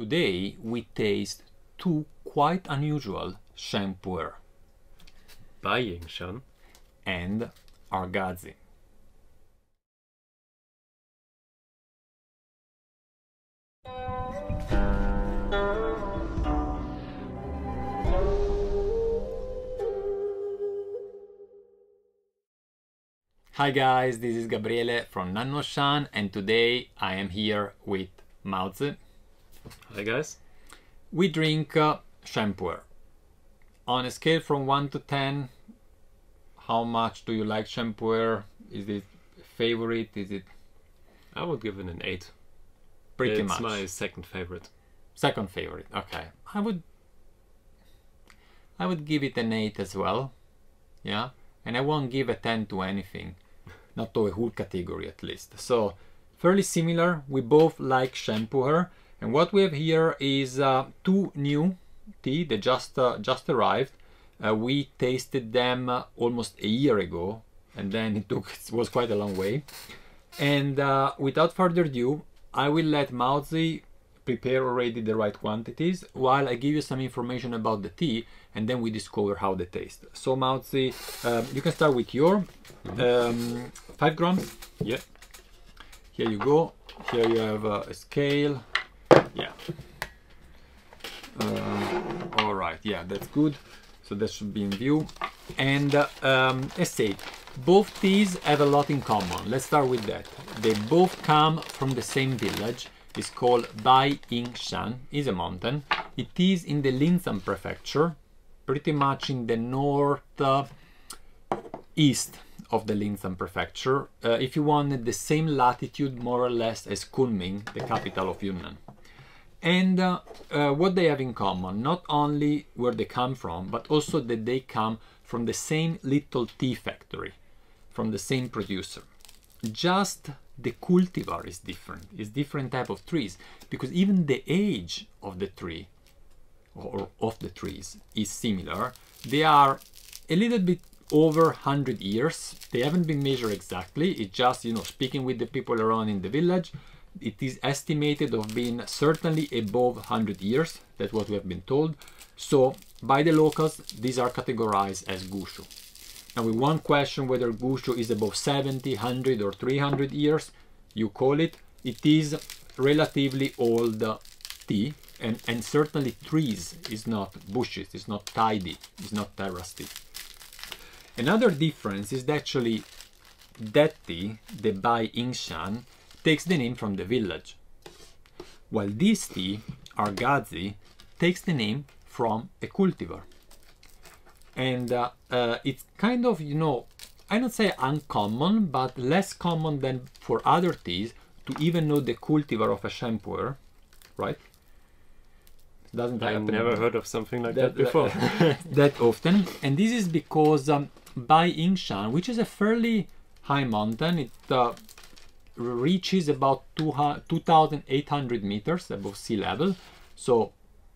Today we taste two quite unusual Sheng Pu'er Baiyingshan and Ergazi. Hi guys, this is Gabriele from nannuoshan and today I am here with Mauzi. Hi guys. We drink Sheng Pu'er. On a scale from 1 to 10, how much do you like Sheng Pu'er? Is it favorite? Is it? I would give it an 8. Pretty much. It's my second favorite. Second favorite, okay. I would give it an 8 as well. Yeah. And I won't give a 10 to anything. Not to a whole category at least. So fairly similar. We both like Sheng Pu'er. And what we have here is two new tea. They just arrived. We tasted them almost a year ago, and then it was quite a long way. And without further ado, I will let Mauzi prepare already the right quantities while I give you some information about the tea, and then we discover how they taste. So Mauzi, you can start with your 5 grams. Yeah. Here you go. Here you have a scale. Yeah. All right. Yeah, that's good. So that should be in view. And let's say both teas have a lot in common. Let's start with that. They both come from the same village. It's called Baiyingshan. It's a mountain. It is in the Linzan prefecture, pretty much in the north east of the Linzan prefecture. If you wanted the same latitude more or less as Kunming, the capital of Yunnan. And what they have in common, not only where they come from, but also that they come from the same little tea factory, from the same producer. Just the cultivar is different. It's different type of trees, because even the age of the tree or of the trees is similar. They are a little bit over 100 years. They haven't been measured exactly. It's just, you know, speaking with the people around in the village, it is estimated of being certainly above 100 years. That's what we have been told. So by the locals, these are categorized as gushu. Now we won't question whether gushu is above 70, 100 or 300 years. You call it. It is relatively old tea, and certainly trees is not bushes, it's not tidy, it's not terraced. Another difference is that actually that tea, the Baiyingshan, takes the name from the village, while this tea, Ergazi, takes the name from a cultivar. And it's kind of, you know, I don't say uncommon, but less common than for other teas to even know the cultivar of a Sheng Pu'er, right? Doesn't happen. I've never heard of something like that before. That often. And this is because Baiyingshan, which is a fairly high mountain, it reaches about 2,800 meters above sea level, so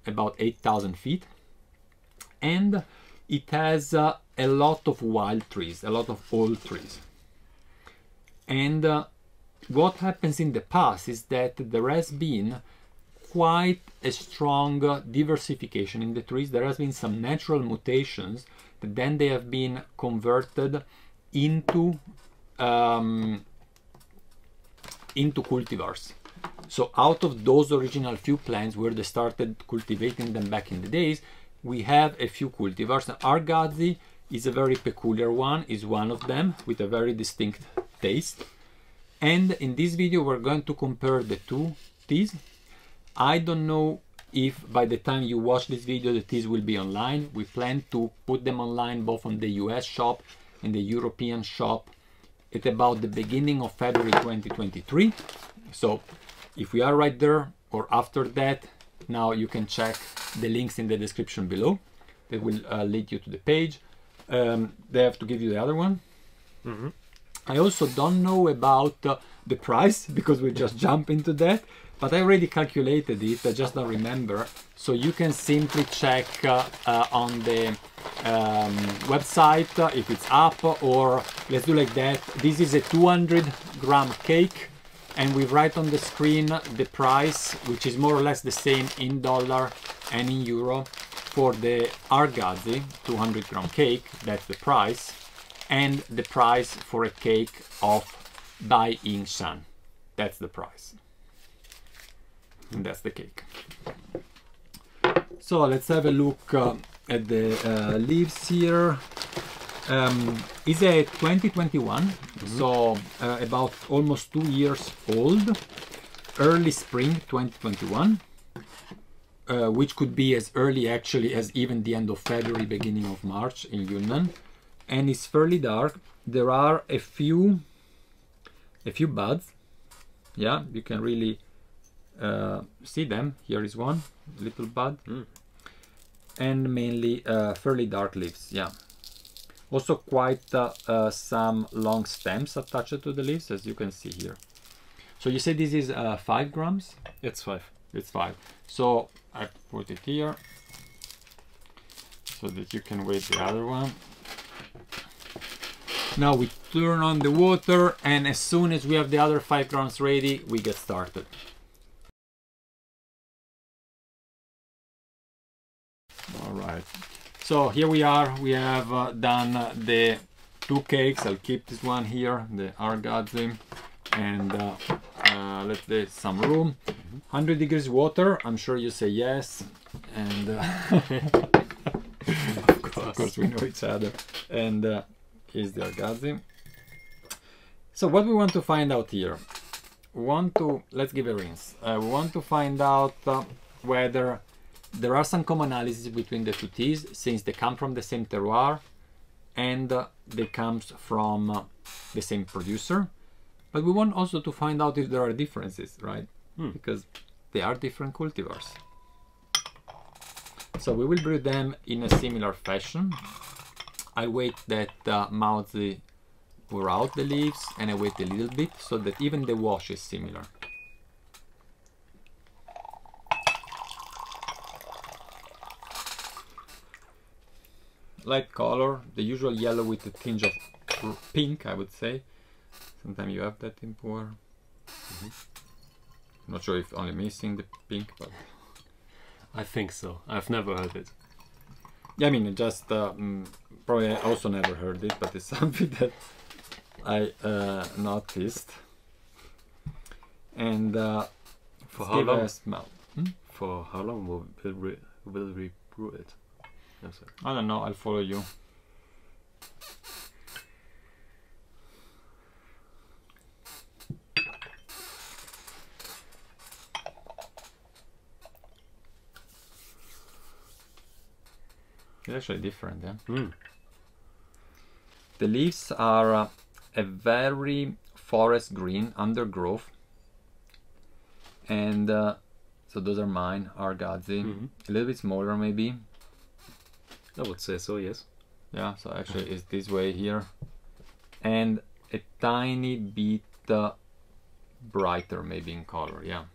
about 8,000 feet. And it has a lot of wild trees, a lot of old trees. And what happens in the past is that there has been quite a strong diversification in the trees. There has been some natural mutations that then they have been converted into cultivars. So out of those original few plants where they started cultivating them back in the days, we have a few cultivars. Ergazi is a very peculiar one, is one of them with a very distinct taste. And in this video we're going to compare the two teas. I don't know if by the time you watch this video the teas will be online. We plan to put them online both on the US shop and the European shop at about the beginning of February 2023. So if we are right there or after that, now you can check the links in the description below. That will lead you to the page. They have to give you the other one. I also don't know about the price because we just jump into that, but I already calculated it, I just don't remember. So you can simply check on the website if it's up, or let's do like that. This is a 200-gram cake and we write on the screen the price, which is more or less the same in dollar and in euro for the Ergazi 200-gram cake. That's the price, and the price for a cake of Baiyingshan. That's the price, and that's the cake. So let's have a look at the leaves here. It's a 2021, so about almost 2 years old, early spring 2021, which could be as early actually as even the end of February, beginning of March in Yunnan, and it's fairly dark. There are a few buds. Yeah, you can really see them. Here is one little bud, and mainly fairly dark leaves. Yeah. Also quite some long stems attached to the leaves, as you can see here. So you say this is 5 grams? It's 5. It's 5. So I put it here so that you can weigh the other one. Now we turn on the water, and as soon as we have the other 5 grams ready, we get started. All right. So here we are. We have done the 2 cakes. I'll keep this one here, the Ergazi, and let's let some room. 100 degrees water. I'm sure you say yes, and of course we know each other. And here's the Ergazi. So what we want to find out here? Let's give a rinse. We want to find out whether there are some commonalities between the two teas, since they come from the same terroir and they come from the same producer. But we want also to find out if there are differences, right? Because they are different cultivars. So we will brew them in a similar fashion. I wait that Mauzi pour out the leaves, and I wait a little bit so that even the wash is similar. Light color, the usual yellow with a tinge of pink, I would say. Sometimes you have that in Pu'er. Not sure if only me seeing the pink, but I think so. I've never heard it. yeah, I mean, just probably I also never heard it, but it's something that I noticed. And for how long? Smell. For how long will we brew it? Yes, sir. I don't know. I'll follow you. It's actually different, yeah. The leaves are a very forest green undergrowth, and so those are mine, Ergazi. A little bit smaller, maybe. I would say so, yes. Yeah, so actually it's this way here, and a tiny bit brighter, maybe in color. Yeah.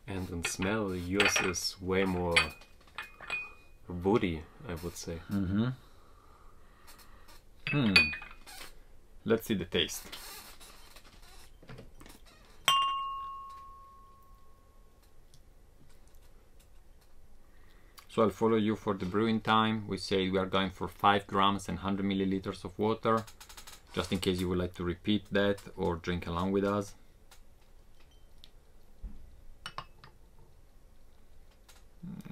And in smell, yours is way more woody, I would say. Let's see the taste. So I'll follow you for the brewing time. We say we are going for 5 grams and 100 milliliters of water, just in case you would like to repeat that or drink along with us.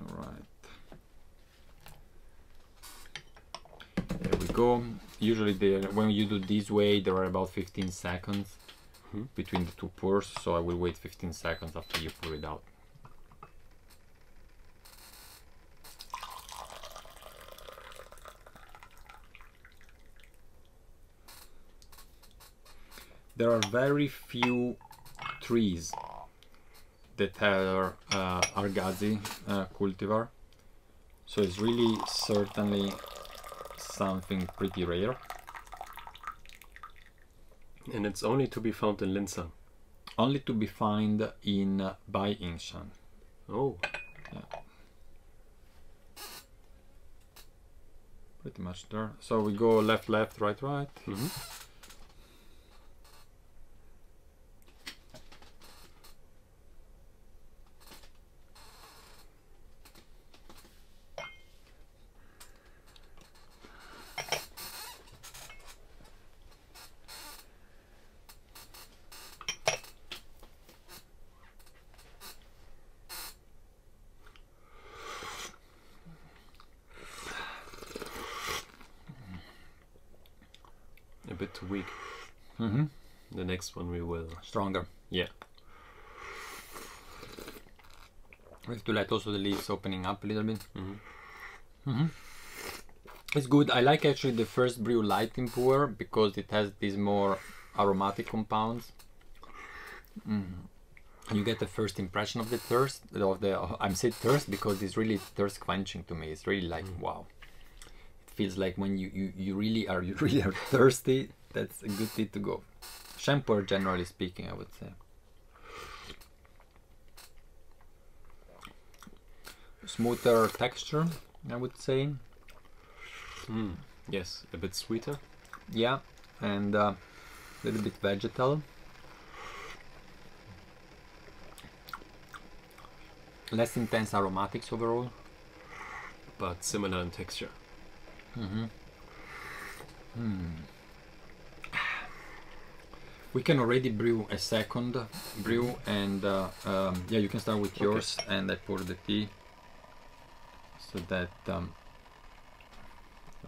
All right. There we go. Usually when you do this way, there are about 15 seconds between the 2 pours, so I will wait 15 seconds after you pour it out. There are very few trees that are Ergazi cultivar, so it's really certainly something pretty rare. And it's only to be found in Linsan. Only to be found in Baiyingshan. Oh. Yeah. Pretty much there. So we go left, left, right, right. bit too weak. Mm-hmm. The next one we will. Stronger. Yeah. We have to let also the leaves opening up a little bit. Mm-hmm. Mm-hmm. It's good. I like actually the first brew light in Pu'er because it has these more aromatic compounds. You get the first impression of the thirst. I'm saying thirst because it's really thirst quenching to me. It's really like wow. It feels like when you really are thirsty. That's a good tea to go. Sheng Pu'er, generally speaking, I would say. Smoother texture, I would say. Yes, a bit sweeter. Yeah, and a little bit vegetal. Less intense aromatics overall. But similar in texture. We can already brew a second brew, and yeah, you can start with yours, and I pour the tea so that don't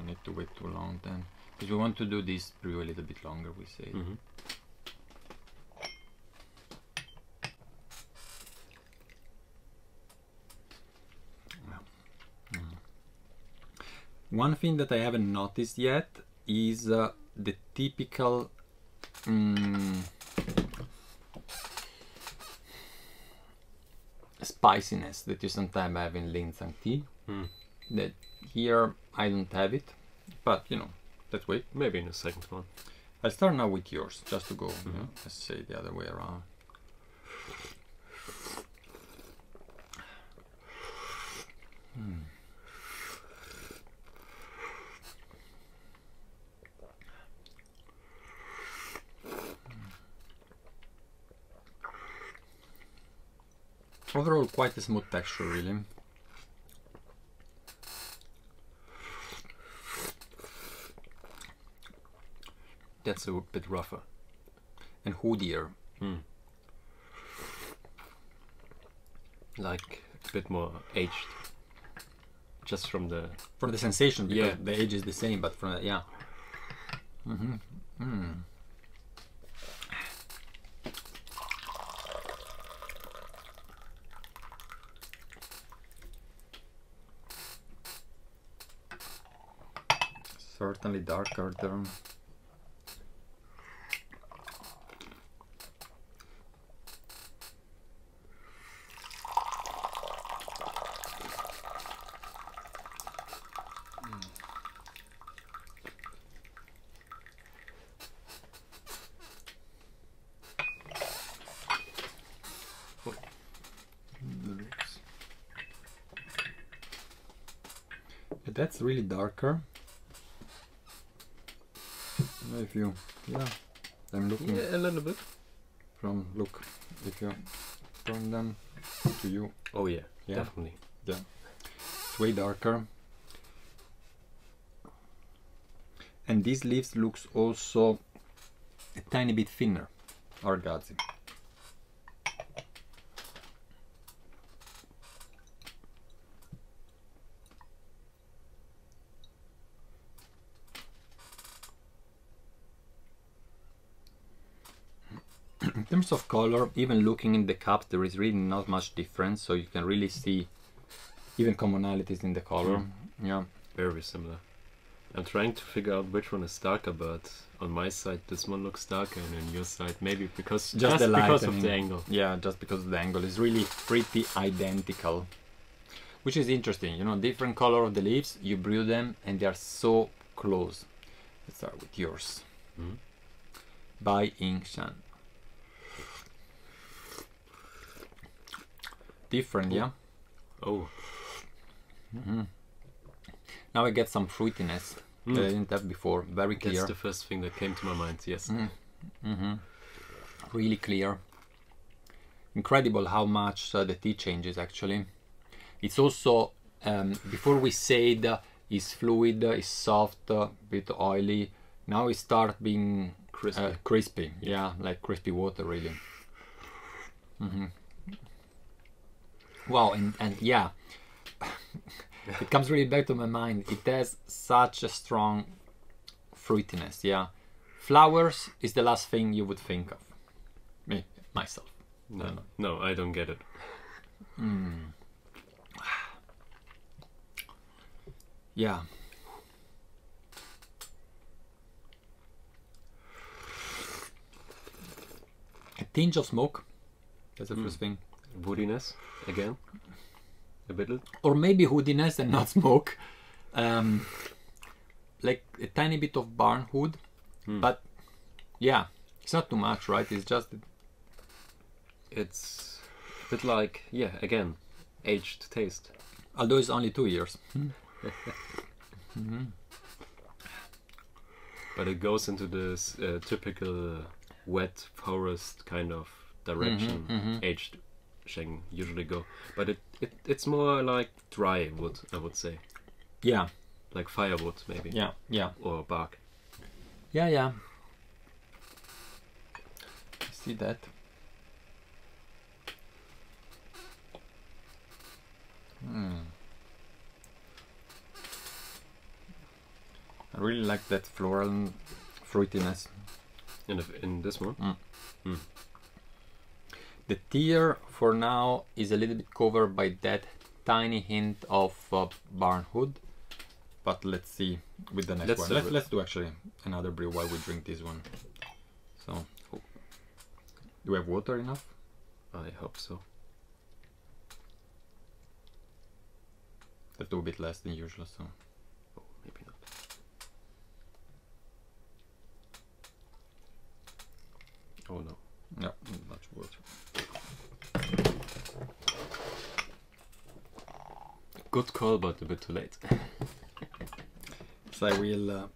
need to wait too long then, because we want to do this brew a little bit longer, we say. One thing that I haven't noticed yet is the typical spiciness that you sometimes have in Linsang tea. That here I don't have it, but you know, let's wait. Maybe in the second one. I'll start now with yours, just to go, you know, let's say the other way around. Overall, quite a smooth texture, really. That's a bit rougher. And hoodier. Like a bit more aged. Just from the... For the sensation, because the age is the same, but from the, yeah. Certainly darker than that's really darker. If you, I'm looking. Yeah, a little bit. From look, if you turn them to you. Oh yeah, definitely. Yeah, it's way darker. And these leaves looks also a tiny bit thinner, Ergazi. In terms of color, even looking in the cups, there is really not much difference, so you can really see even commonalities in the color. Yeah, very similar. I'm trying to figure out which one is darker, but on my side this one looks darker, and on your side maybe because just the light, because of the angle. Yeah, just because of the angle is really pretty identical, which is interesting. You know, different color of the leaves, you brew them, and they are so close. Let's start with yours. Baiyingshan. Different, yeah. Oh. Now I get some fruitiness that I didn't have before. Very clear. That's the first thing that came to my mind. Yes. Really clear. Incredible how much the tea changes. Actually, it's also before we said is fluid, is soft, a bit oily. Now it starts being crispy. Yeah, like crispy water, really. Wow, and yeah, it comes really back to my mind. It has such a strong fruitiness, yeah, Flowers is the last thing you would think of. Me, myself. No, I don't get it. Yeah. A tinge of smoke. That's the first thing. Woodiness again, a bit. Or maybe woodiness and not smoke. Like a tiny bit of barn wood, but yeah, it's not too much, right? It's just It's a bit like, yeah, again, aged taste. although it's only 2 years. But it goes into this typical wet forest kind of direction. Aged Sheng usually go, but it's more like dry wood, I would say, Yeah, like firewood maybe. yeah, Or bark. yeah. I see that. I really like that floral fruitiness. In this one. The tear for now is a little bit covered by that tiny hint of barnwood, but let's see with the next one. Let's do actually another brew while we drink this one. So, do we have water enough? I hope so. Let's do a bit less than usual. So, Oh, maybe not. Oh no. yeah, not much water. Good call, but a bit too late. So I will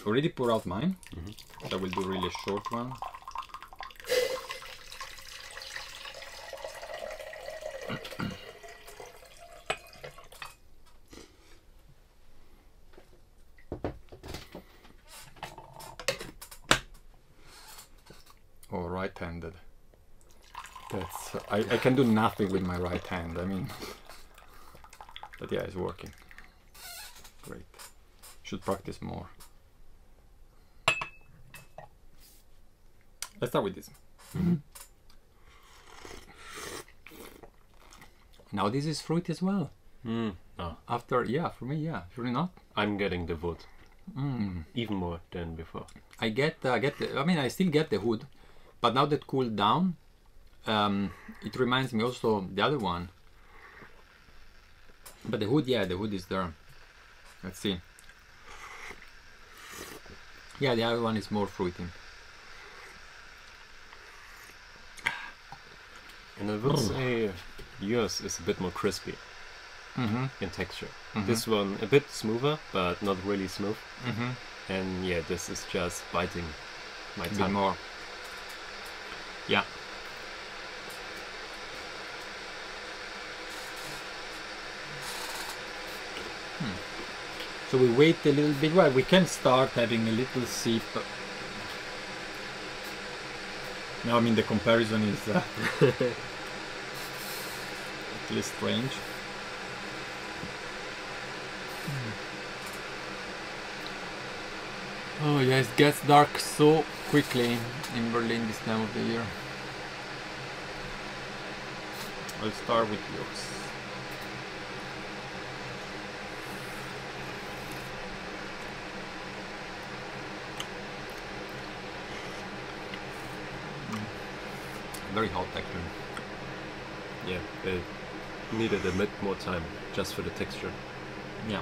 already pour out mine. So I will do really a short one. Oh, right-handed. That's I can do nothing with my right hand. I mean, but yeah, it's working. Great. Should practice more. Let's start with this. Now this is fruit as well. Oh, After, yeah, for me, yeah, really not. I'm getting the wood. Even more than before. I get the, I mean, I still get the wood, but now that cooled down, it reminds me also the other one. But the wood, yeah, the wood is there. Let's see. Yeah, the other one is more fruity. And I would say yours is a bit more crispy in texture. This one a bit smoother, but not really smooth. And yeah, this is just biting my A bit tongue. more. Yeah. So we wait a little bit. Well, we can start having a little sip. Now, I mean, the comparison is a little strange. Oh yeah, it gets dark so quickly in Berlin this time of the year. I'll start with yours. Very hot actually. Yeah, it needed a bit more time just for the texture. Yeah.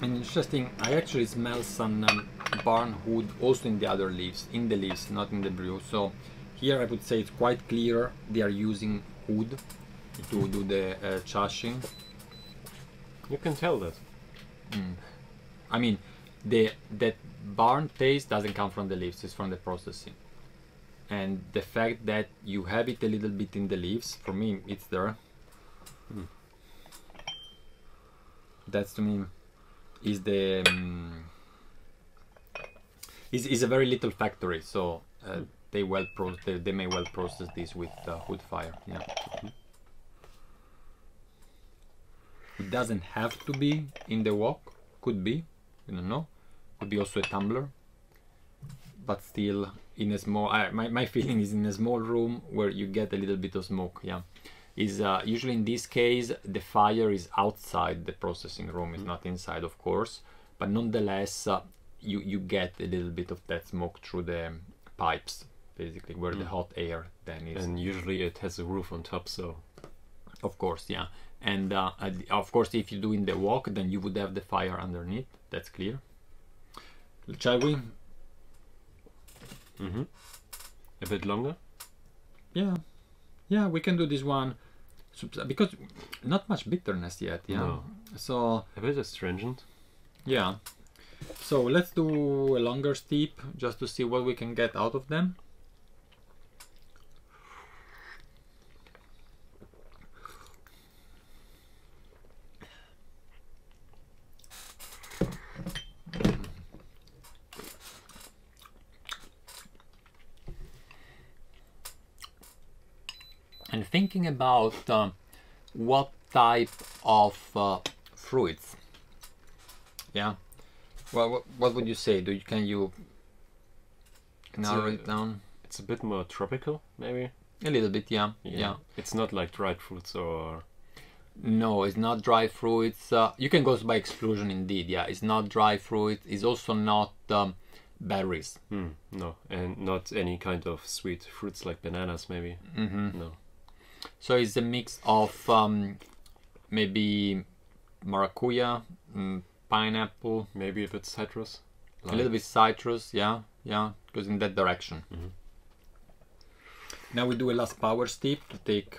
And interesting, I actually smell some barn wood also in the other leaves, not in the brew. So here I would say it's quite clear they are using wood to do the chashing. You can tell that. I mean, that barn taste doesn't come from the leaves, it's from the processing. And the fact that you have it a little bit in the leaves, for me, it's there. That's to me, is the is a very little factory, so they may well process this with wood fire. Yeah. It doesn't have to be in the wok. Could be, you don't know. Could be also a tumbler. But still, in a small, my feeling is in a small room where you get a little bit of smoke. Yeah, is usually in this case the fire is outside the processing room, it's not inside, of course. But nonetheless, you get a little bit of that smoke through the pipes, basically where the hot air then is. And usually it has a roof on top, so. Of course, yeah. And of course, if you do in the wok, then you would have the fire underneath. That's clear. Shall we? A bit longer? Yeah. Yeah, we can do this one. Because not much bitterness yet, yeah. No. So a bit astringent. Yeah. So let's do a longer steep just to see what we can get out of them. And thinking about what type of fruits, yeah. Well, what would you say? Can you narrow it down? It's a bit more tropical, maybe. A little bit, yeah. Yeah. It's not like dried fruits or. No, it's not dry fruits. You can go by exclusion, indeed. Yeah, it's not dry fruit. It's also not berries. No, and not any kind of sweet fruits like bananas, maybe. No. So it's a mix of maybe maracuja, pineapple, maybe a bit citrus. A little bit citrus, yeah, goes in that direction. Now we do a last power steep to take,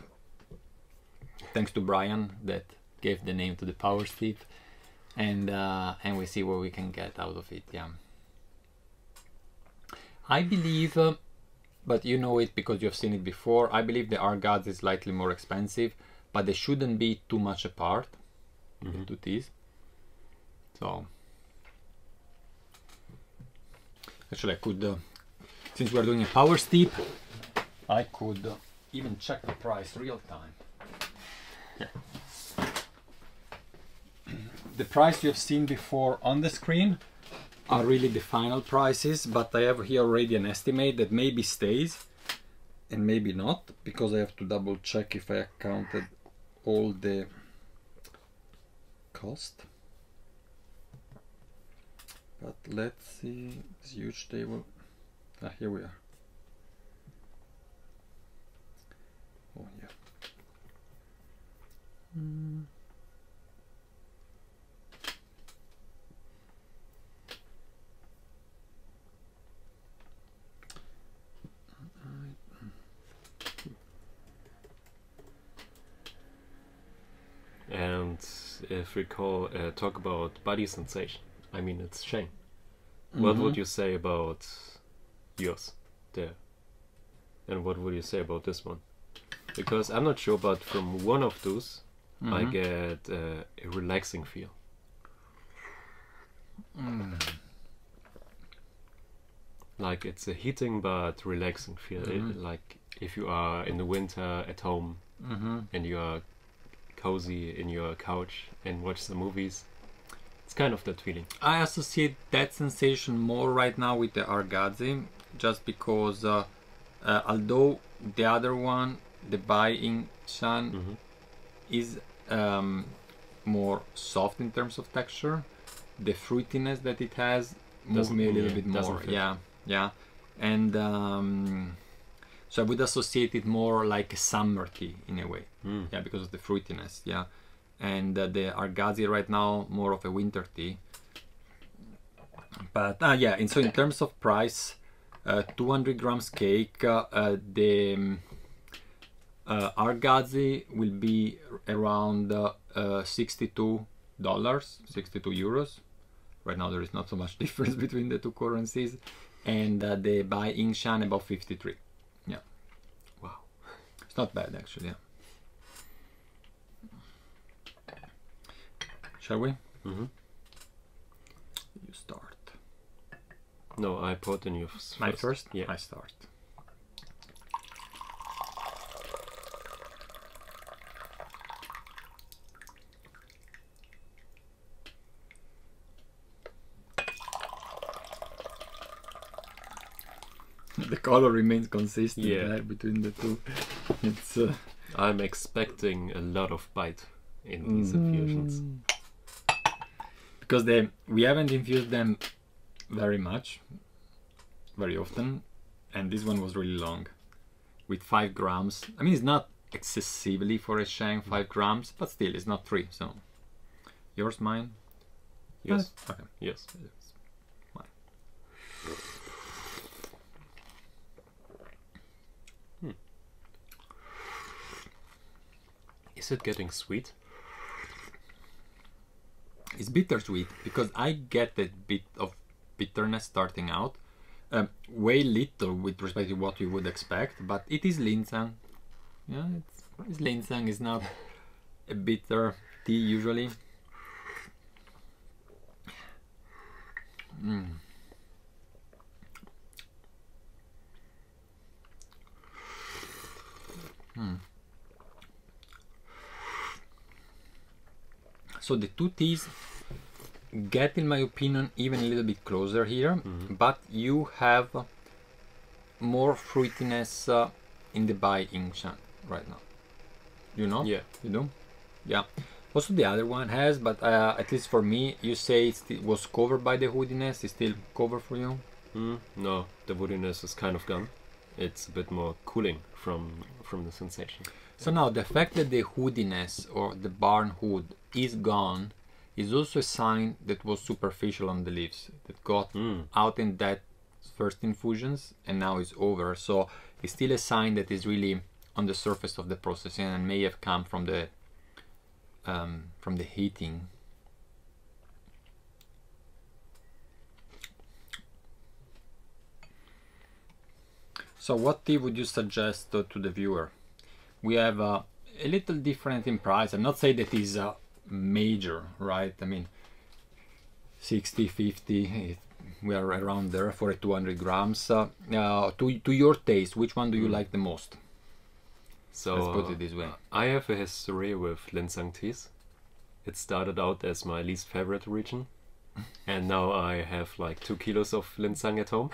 thanks to Brian that gave the name to the power steep, and we see what we can get out of it. Yeah, I believe, but you know it because you've seen it before, I believe the Ergazi is slightly more expensive, but they shouldn't be too much apart, the two teas. So actually I could, since we're doing a power steep, I could even check the price real time. Yeah. The price you've seen before on the screen are really the final prices, but I have here already an estimate that maybe stays and maybe not, because I have to double check if I accounted all the cost. But let's see, this huge table. Here we are. Oh yeah. And if we talk about body sensation, I mean it's Sheng. What would you say about yours there? And what would you say about this one? Because I'm not sure, but from one of those I get a relaxing feel. Like it's a heating but relaxing feel. Like if you are in the winter at home and you are cozy in your couch and watch some movies, it's kind of that feeling. I associate that sensation more right now with the Ergazi, just because although the other one, the Baiyingshan, is more soft in terms of texture, the fruitiness that it has moves me a little bit more. Yeah. And so I would associate it more like a summer tea in a way. Yeah, because of the fruitiness. Yeah. And the Ergazi right now more of a winter tea. But yeah, and so in terms of price, 200 grams cake, the Ergazi will be around $62, 62 euros. Right now there is not so much difference between the two currencies. And the Baiyingshan about 53. Yeah. Wow. It's not bad actually, yeah. Shall we? start? No, I put in you first. My first? Yeah. I start. The color remains consistent there between the two. It's. I'm expecting a lot of bite in these infusions. Because we haven't infused them very much, very often, and this one was really long, with 5 grams. I mean, it's not excessively for a Sheng, 5 grams, but still, it's not 3. So, yours, mine? Yes. Okay. Yes. Mine. Is it getting sweet? It's bittersweet because I get a bit of bitterness starting out. Way little with respect to what you would expect, but it is Linsang. Yeah, it's Linsang. It's not a bitter tea usually. So the two teas get, in my opinion, even a little bit closer here, but you have more fruitiness in the Baiyingshan right now. You know? Yeah. You do? Yeah. Also the other one has, but at least for me, you say it was covered by the woodiness. It's still covered for you? No, the woodiness is kind of gone. It's a bit more cooling from the sensation. So now the fact that the woodiness or the barn wood is gone is also a sign that was superficial on the leaves, that got out in that first infusions and now it's over. So it's still a sign that is really on the surface of the processing and may have come from the heating. So what tea would you suggest to the viewer? We have a little different in price. I'm not saying that is major, right? I mean, 60, 50, we are around there for a 200 grams. To your taste, which one do you like the most? So let's put it this way. I have a history with Linsang teas. It started out as my least favorite region, and now I have like 2 kilos of Linsang at home.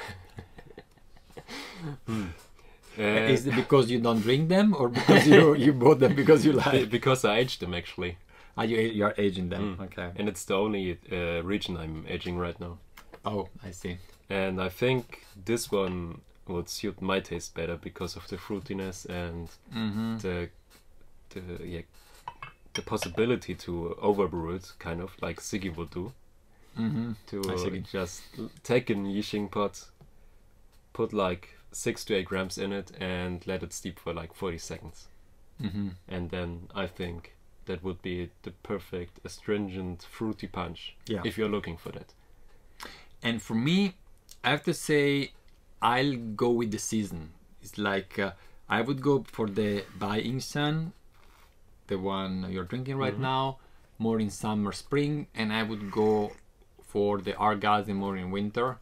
Is it because you don't drink them, or because you bought them because you like? Because I aged them actually. You are aging them, okay. And it's the only region I'm aging right now. Oh, I see. And I think this one would suit my taste better because of the fruitiness and the possibility to overbrew it, kind of like Siggy would do. To just take a Yixing pot, put like 6 to 8 grams in it and let it steep for like 40 seconds. And then I think that would be the perfect astringent fruity punch if you're looking for that. And for me, I have to say I'll go with the season. It's like I would go for the Baiyingshan, the one you're drinking right now, more in summer, spring, and I would go for the Ergazi more in winter.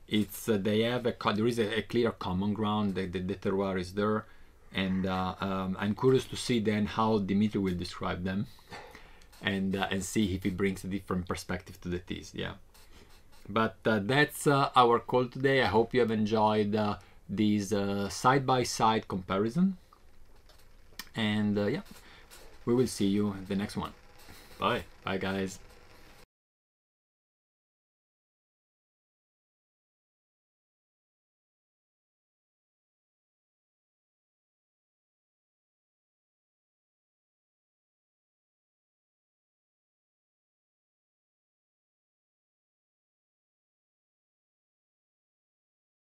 It's they have there is a clear common ground. The terroir is there, and I'm curious to see then how Dimitri will describe them, and see if he brings a different perspective to the teas. Yeah, but that's our call today. I hope you have enjoyed these side-by-side comparison, and yeah, we will see you in the next one. Bye. Bye, guys.